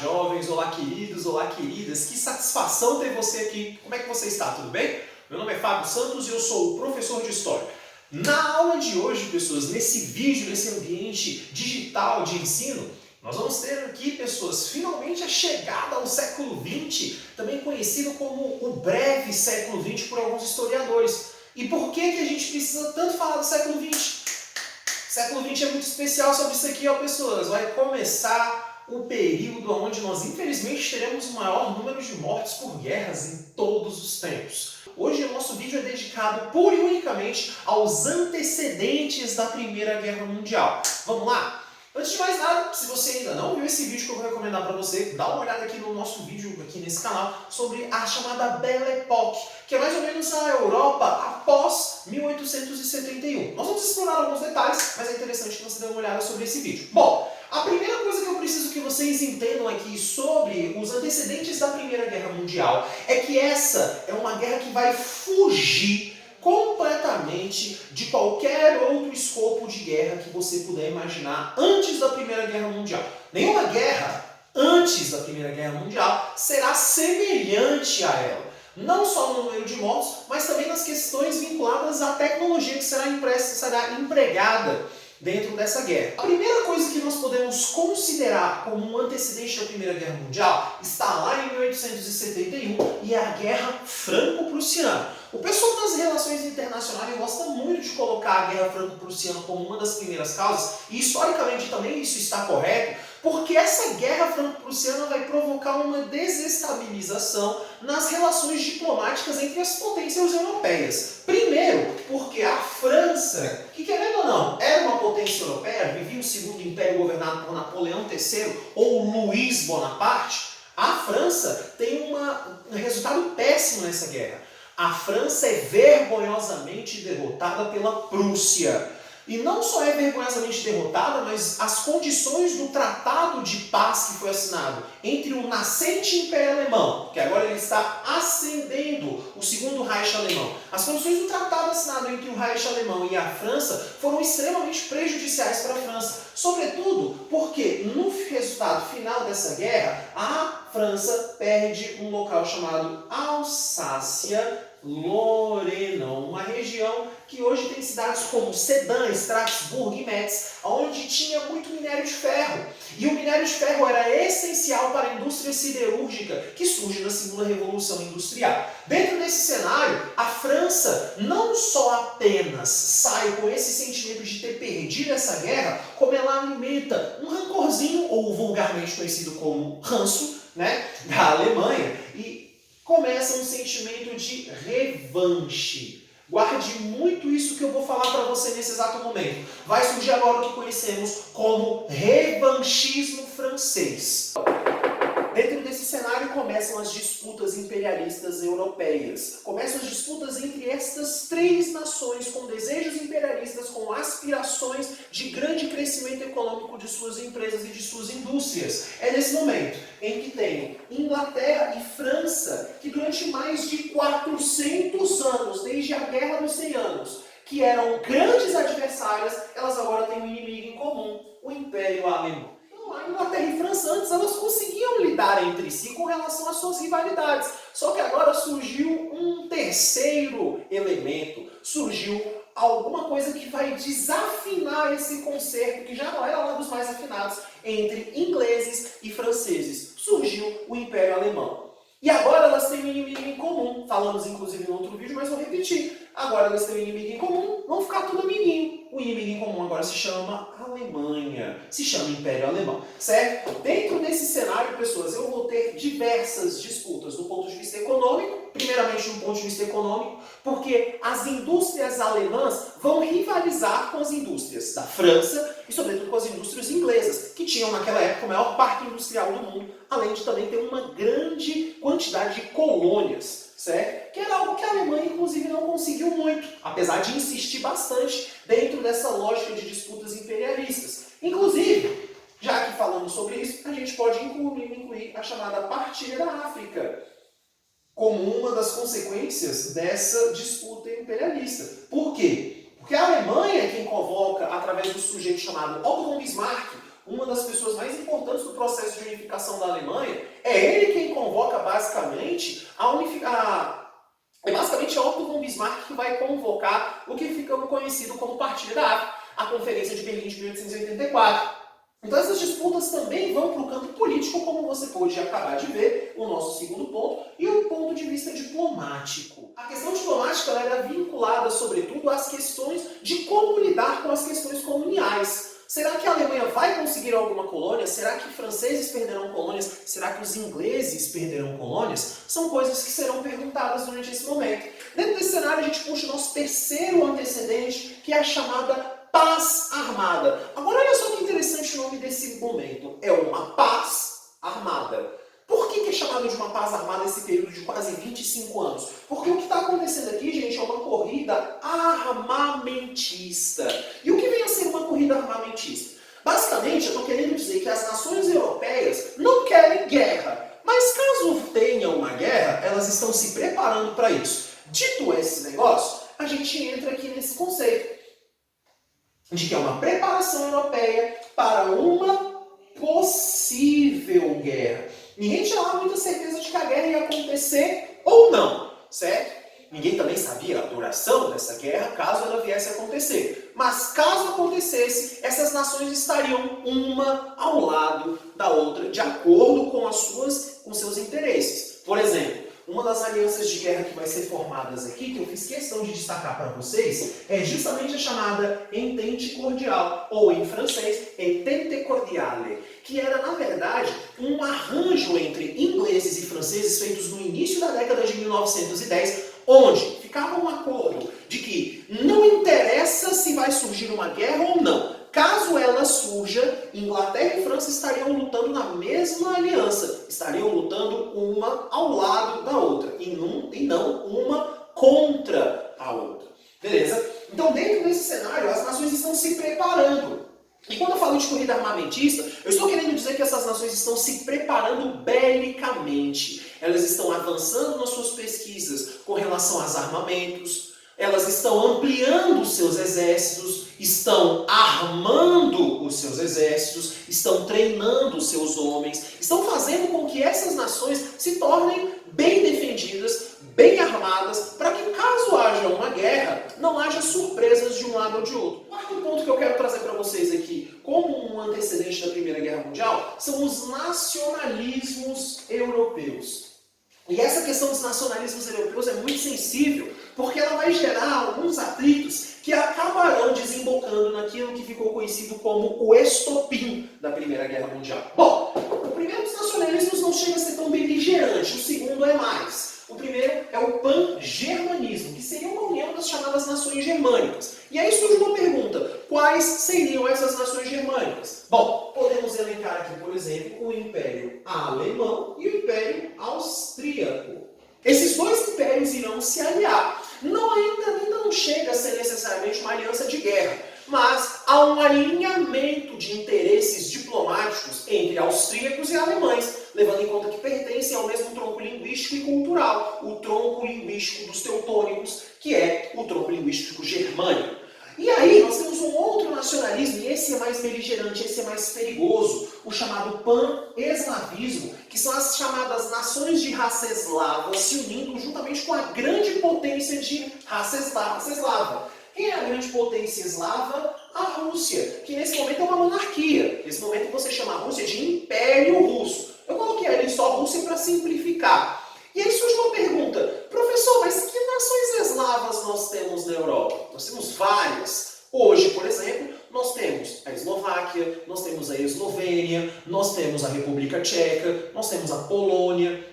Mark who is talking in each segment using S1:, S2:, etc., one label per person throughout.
S1: jovens, olá queridos, olá queridas, que satisfação ter você aqui. Como é que você está? Tudo bem? Meu nome é Fábio Santos e eu sou o professor de História. Na aula de hoje, pessoas, nesse vídeo, nesse ambiente digital de ensino, nós vamos ter aqui, pessoas, finalmente a chegada ao século XX, também conhecido como o breve século XX por alguns historiadores. E por que a gente precisa tanto falar do século XX? Século XX é muito especial sobre isso aqui, ó, pessoas. Vai começar o período onde nós, infelizmente, teremos o maior número de mortes por guerras em todos os tempos. Hoje o nosso vídeo é dedicado pura e unicamente aos antecedentes da Primeira Guerra Mundial. Vamos lá? Antes de mais nada, se você ainda não viu esse vídeo que eu vou recomendar para você, dá uma olhada aqui no nosso vídeo, aqui nesse canal, sobre a chamada Belle Époque, que é mais ou menos a Europa após 1871. Nós vamos explorar alguns detalhes, mas é interessante que você dê uma olhada sobre esse vídeo. Bom, a primeira coisa que eu preciso que vocês entendam aqui sobre os antecedentes da Primeira Guerra Mundial é que essa é uma guerra que vai fugir completamente de qualquer outro escopo de guerra que você puder imaginar antes da Primeira Guerra Mundial. Nenhuma guerra antes da Primeira Guerra Mundial será semelhante a ela. Não só no número de mortos, mas também nas questões vinculadas à tecnologia que será empregada dentro dessa guerra. A primeira coisa que nós podemos considerar como um antecedente da Primeira Guerra Mundial está lá em 1871 e é a Guerra Franco-Prussiana. O pessoal das relações internacionais gosta muito de colocar a Guerra Franco-Prussiana como uma das primeiras causas, e historicamente também isso está correto, porque essa Guerra Franco-Prussiana vai provocar uma desestabilização nas relações diplomáticas entre as potências europeias. Primeiro, porque a França, que querendo ou não, era uma potência europeia, vivia o Segundo Império governado por Napoleão III ou Luís Bonaparte, a França tem um resultado péssimo nessa guerra. A França é vergonhosamente derrotada pela Prússia. E não só é vergonhosamente derrotada, mas as condições do Tratado de Paz que foi assinado entre o nascente Império Alemão, que agora ele está ascendendo o Segundo Reich Alemão, as condições do tratado assinado entre o Reich Alemão e a França foram extremamente prejudiciais para a França. Sobretudo porque no resultado final dessa guerra, a França perde um local chamado Alsácia-Lorena, uma região que hoje tem cidades como Sedan, Strasbourg e Metz, onde tinha muito minério de ferro. E o minério de ferro era essencial para a indústria siderúrgica que surge na Segunda Revolução Industrial. Dentro desse cenário, a França não só apenas sai com esse sentimento de ter perdido essa guerra, como ela alimenta um rancorzinho, ou vulgarmente conhecido como ranço, da Alemanha, e começa um sentimento de revanche. Guarde muito isso que eu vou falar para você nesse exato momento. Vai surgir agora o que conhecemos como revanchismo francês. Dentro desse cenário começam as disputas imperialistas europeias. Começam as disputas entre estas três nações com desejos imperialistas, com aspirações de grande crescimento econômico de suas empresas e de suas indústrias. É nesse momento em que tem Inglaterra e França, que durante mais de 400 anos, desde a Guerra dos 100 Anos, que eram grandes adversárias, elas agora têm um inimigo em comum, o Império Alemão. A Inglaterra e França antes elas conseguiam lidar entre si com relação às suas rivalidades. Só que agora surgiu um terceiro elemento. Surgiu alguma coisa que vai desafinar esse concerto, que já não era lá dos mais afinados, entre ingleses e franceses. Surgiu o Império Alemão. E agora elas têm um inimigo em comum. Falamos inclusive no outro vídeo, mas vou repetir. Agora elas têm um inimigo em comum, vão ficar tudo amiguinho. O inimigo em comum agora se chama Alemanha, se chama Império Alemão, certo? Dentro desse cenário, pessoas, eu vou ter diversas disputas do ponto de vista econômico, primeiramente do ponto de vista econômico, porque as indústrias alemãs vão rivalizar com as indústrias da França e, sobretudo, com as indústrias inglesas, que tinham naquela época o maior parque industrial do mundo, além de também ter uma grande quantidade de colônias, certo? Que era algo que a Alemanha, inclusive, não conseguiu muito, apesar de insistir bastante dentro dessa lógica de disputas imperialistas. Inclusive, já que falamos sobre isso, a gente pode incluir a chamada partilha da África como uma das consequências dessa disputa imperialista. Por quê? Porque a Alemanha é quem convoca, através do sujeito chamado Otto von Bismarck, uma das pessoas mais importantes do processo de unificação da Alemanha, é ele quem convoca basicamente é basicamente Otto von Bismarck que vai convocar o que fica conhecido como Partilha da África, a Conferência de Berlim de 1884. Então essas disputas também vão para o campo político, como você pôde acabar de ver, o nosso segundo ponto, e o ponto de vista diplomático. A questão diplomática ela era vinculada, sobretudo, às questões de como lidar com as questões coloniais. Será que a Alemanha vai conseguir alguma colônia? Será que franceses perderão colônias? Será que os ingleses perderão colônias? São coisas que serão perguntadas durante esse momento. Dentro desse cenário, a gente puxa o nosso terceiro antecedente, que é a chamada paz armada. Agora, olha só que interessante o nome desse momento. É uma paz armada. Por que é chamado de uma paz armada esse período de quase 25 anos? Porque o que está acontecendo aqui, gente, é uma corrida armamentista. E o que vem a ser uma corrida armamentista? Basicamente, eu estou querendo dizer que as nações europeias não querem guerra. Mas caso tenha uma guerra, elas estão se preparando para isso. Dito esse negócio, a gente entra aqui nesse conceito de que é uma preparação europeia para uma possível guerra. Ninguém tinha lá muita certeza de que a guerra ia acontecer ou não, certo? Ninguém também sabia a duração dessa guerra, caso ela viesse a acontecer. Mas caso acontecesse, essas nações estariam uma ao lado da outra, de acordo com seus interesses. Por exemplo, uma das alianças de guerra que vai ser formadas aqui, que eu fiz questão de destacar para vocês, é justamente a chamada Entente Cordial, ou em francês, Entente Cordiale, que era, na verdade, um arranjo entre ingleses e franceses feitos no início da década de 1910, onde ficava um acordo de que não interessa se vai surgir uma guerra ou não. Caso ela surja, Inglaterra e França estariam lutando na mesma aliança, estariam lutando uma ao lado da outra, e não uma contra a outra. Beleza? Então, dentro desse cenário, as nações estão se preparando. E quando eu falo de corrida armamentista, eu estou querendo dizer que essas nações estão se preparando belicamente. Elas estão avançando nas suas pesquisas com relação aos armamentos, elas estão ampliando os seus exércitos, estão armando os seus exércitos, estão treinando os seus homens, estão fazendo com que essas nações se tornem bem defendidas, bem armadas, para que caso haja uma guerra, não haja surpresas de um lado ou de outro. O quarto ponto que eu quero trazer para vocês aqui, como um antecedente da Primeira Guerra Mundial, são os nacionalismos europeus. E essa questão dos nacionalismos europeus é muito sensível, porque ela vai gerar alguns atritos que acabarão desembocando naquilo que ficou conhecido como o estopim da Primeira Guerra Mundial. Bom, o primeiro dos nacionalismos não chega a ser tão beligerante, o segundo é mais. O primeiro é o pan-germanismo, que seria uma união das chamadas nações germânicas. E aí surge uma pergunta, quais seriam essas nações germânicas? Bom, podemos elencar aqui, por exemplo, o Império Alemão e o Império Austríaco. Esses dois impérios irão se aliar. Ainda não chega a ser necessariamente uma aliança de guerra, mas há um alinhamento de interesses diplomáticos entre austríacos e alemães, levando em conta que pertencem ao mesmo tronco linguístico e cultural, o tronco linguístico dos teutônicos, que é o tronco linguístico germânico. E aí nós temos um outro nacionalismo, e esse é mais beligerante, esse é mais perigoso, o chamado pan-eslavismo, que são as chamadas nações de raça eslava se unindo juntamente com a grande potência de raça eslava. Quem é a grande potência eslava? A Rússia, que nesse momento é uma monarquia. Nesse momento você chama a Rússia de Império Russo. Eu coloquei ali só Rússia para simplificar. E aí surge uma pergunta, professor, mas que nações eslavas nós temos na Europa? Nós temos várias. Hoje, por exemplo, nós temos a Eslováquia, nós temos a Eslovênia, nós temos a República Tcheca, nós temos a Polônia,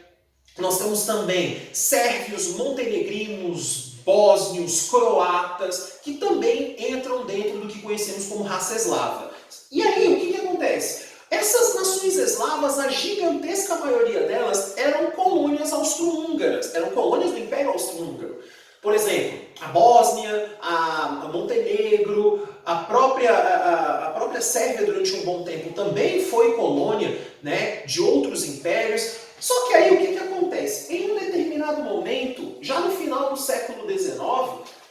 S1: nós temos também sérvios, montenegrinos, bósnios, croatas, que também entram dentro do que conhecemos como raça eslava. E aí, o que acontece? Essas nações eslavas, a gigantesca maioria delas, eram colônias austro-húngaras, eram colônias do Império Austro-Húngaro. Por exemplo, a Bósnia, a Montenegro, a própria Sérvia durante um bom tempo também foi colônia, né, de outros impérios. Só que aí o que acontece? Em um determinado momento, já no final do século XIX,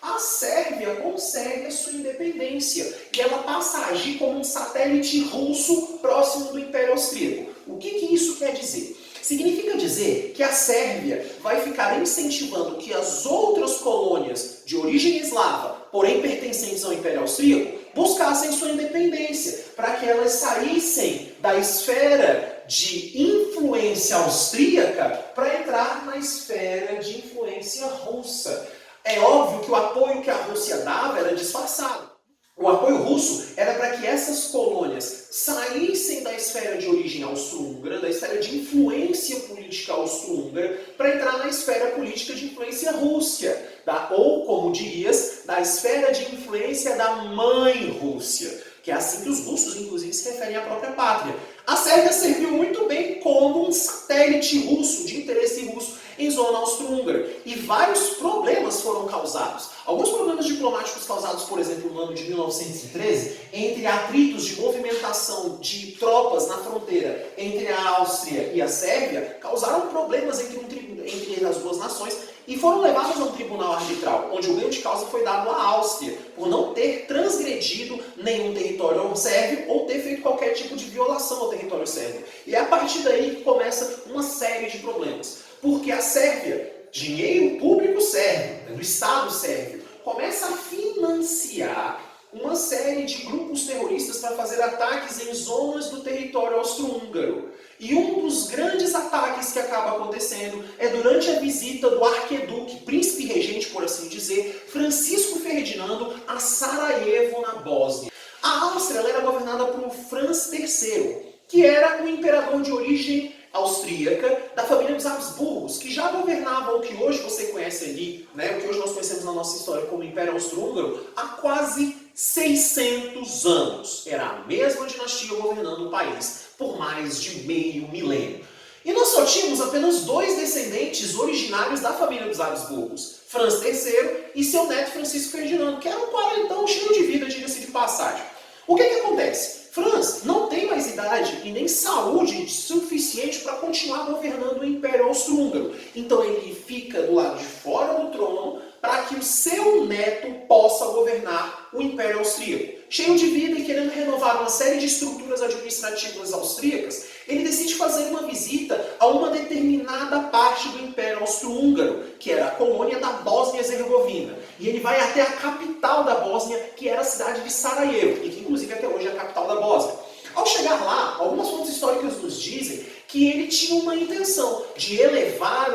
S1: a Sérvia consegue a sua independência e ela passa a agir como um satélite russo próximo do Império Austríaco. O que isso quer dizer? Significa dizer que a Sérvia vai ficar incentivando que as outras colônias de origem eslava, porém pertencentes ao Império Austríaco, buscassem sua independência, para que elas saíssem da esfera de influência austríaca para entrar na esfera de influência russa. É óbvio que o apoio que a Rússia dava era disfarçado. O apoio russo era para que essas colônias saíssem da esfera de origem austro-húngara, da esfera de influência política austro-húngara, para entrar na esfera política de influência Rússia, ou, como dirias, da esfera de influência da mãe Rússia, que é assim que os russos, inclusive, se referem à própria pátria. A Sérvia serviu muito bem como um satélite russo, de interesse russo, em zona austro-húngara. E vários problemas foram causados. Alguns problemas diplomáticos causados, por exemplo, no ano de 1913, entre atritos de movimentação de tropas na fronteira entre a Áustria e a Sérvia, causaram problemas entre as duas nações e foram levados a um tribunal arbitral, onde o ganho de causa foi dado à Áustria, por não ter transgredido nenhum território sérvio ou ter feito qualquer tipo de violação ao território sérvio. E é a partir daí que começa uma série de problemas. Porque a Sérvia, dinheiro público sérvio, do Estado sérvio, começa a financiar uma série de grupos terroristas para fazer ataques em zonas do território austro-húngaro. E um dos grandes ataques que acaba acontecendo é durante a visita do arquiduque, príncipe regente, por assim dizer, Francisco Ferdinando, a Sarajevo, na Bósnia. A Áustria era governada por Franz III, que era um imperador de origem austríaca, da família dos Habsburgos, que já governava o que hoje você conhece ali, né, o que hoje nós conhecemos na nossa história como Império Austro-Húngaro, há quase 600 anos. Era a mesma dinastia governando o país por mais de meio milênio. E nós só tínhamos apenas dois descendentes originários da família dos Habsburgos, Franz III e seu neto Francisco Ferdinando, que era um quarentão cheio de vida, diga-se de passagem. O que acontece? Franz não tem mais idade e nem saúde suficiente para continuar governando o Império Austro-Húngaro. Então ele fica do lado de fora do trono para que o seu neto possa governar o Império Austríaco. Cheio de vida e querendo renovar uma série de estruturas administrativas austríacas, ele decide fazer uma visita a uma determinada parte do Império Austro-Húngaro, que era a colônia da Bósnia-Herzegovina. E ele vai até a capital da Bósnia, que era a cidade de Sarajevo, e que inclusive até hoje é a capital da Bósnia. Ao chegar lá, algumas fontes históricas nos dizem que ele tinha uma intenção de elevar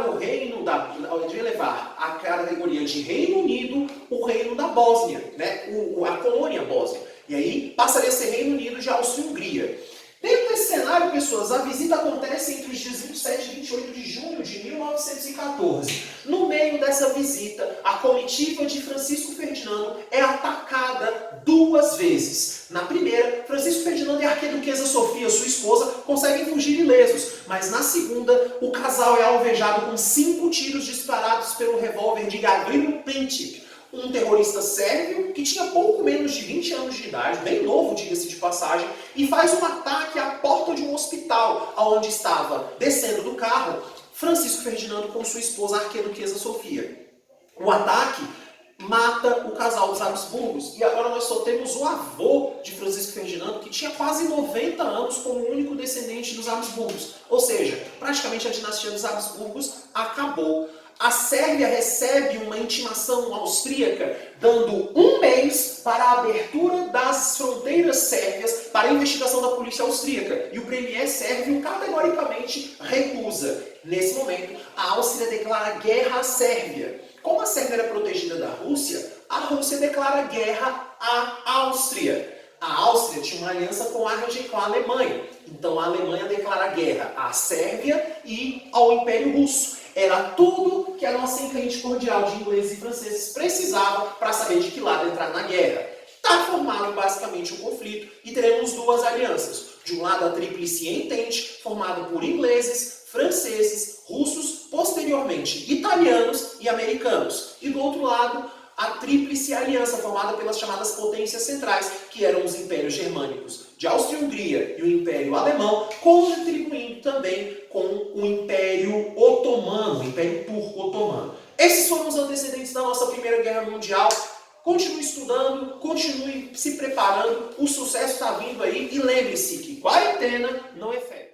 S1: a categoria de Reino Unido, o Reino da Bósnia, né? A colônia Bósnia. E aí passaria a ser Reino Unido de Áustria-Hungria. Dentro desse cenário, pessoas, a visita acontece entre os dias 27 e 28 de junho de 1914. No meio dessa visita, a comitiva de Francisco Ferdinando é atacada duas vezes. Na primeira, Francisco Ferdinando e a arquiduquesa Sofia, sua esposa, conseguem fugir ilesos. Mas na segunda, o casal é alvejado com 5 tiros disparados pelo revólver de Gavrilo Princip, um terrorista sérvio que tinha pouco menos de 20 anos de idade, bem novo, diga-se de passagem, e faz um ataque à porta de um hospital, onde estava descendo do carro Francisco Ferdinando com sua esposa, a arquiduquesa Sofia. O ataque mata o casal dos Habsburgos, e agora nós só temos o avô de Francisco Ferdinando, que tinha quase 90 anos como único descendente dos Habsburgos. Ou seja, praticamente a dinastia dos Habsburgos acabou. A Sérvia recebe uma intimação austríaca dando 1 mês para a abertura das fronteiras sérvias para a investigação da polícia austríaca. E o premier sérvio categoricamente recusa. Nesse momento, a Áustria declara guerra à Sérvia. Como a Sérvia era protegida da Rússia, a Rússia declara guerra à Áustria. A Áustria tinha uma aliança com a Alemanha. Então a Alemanha declara guerra à Sérvia e ao Império Russo. Era tudo que a nossa encrente cordial de ingleses e franceses precisava para saber de que lado entrar na guerra. Está formado basicamente o conflito e teremos duas alianças. De um lado a Tríplice Entente, formada por ingleses, franceses, russos, posteriormente italianos e americanos. E do outro lado, a Tríplice Aliança, formada pelas chamadas potências centrais, que eram os impérios germânicos de Áustria-Hungria e o Império Alemão, contribuindo também com o Império Otomano, o Império Turco Otomano. Esses foram os antecedentes da nossa Primeira Guerra Mundial. se preparando, o sucesso está vindo aí e lembre-se que quarentena não é férias.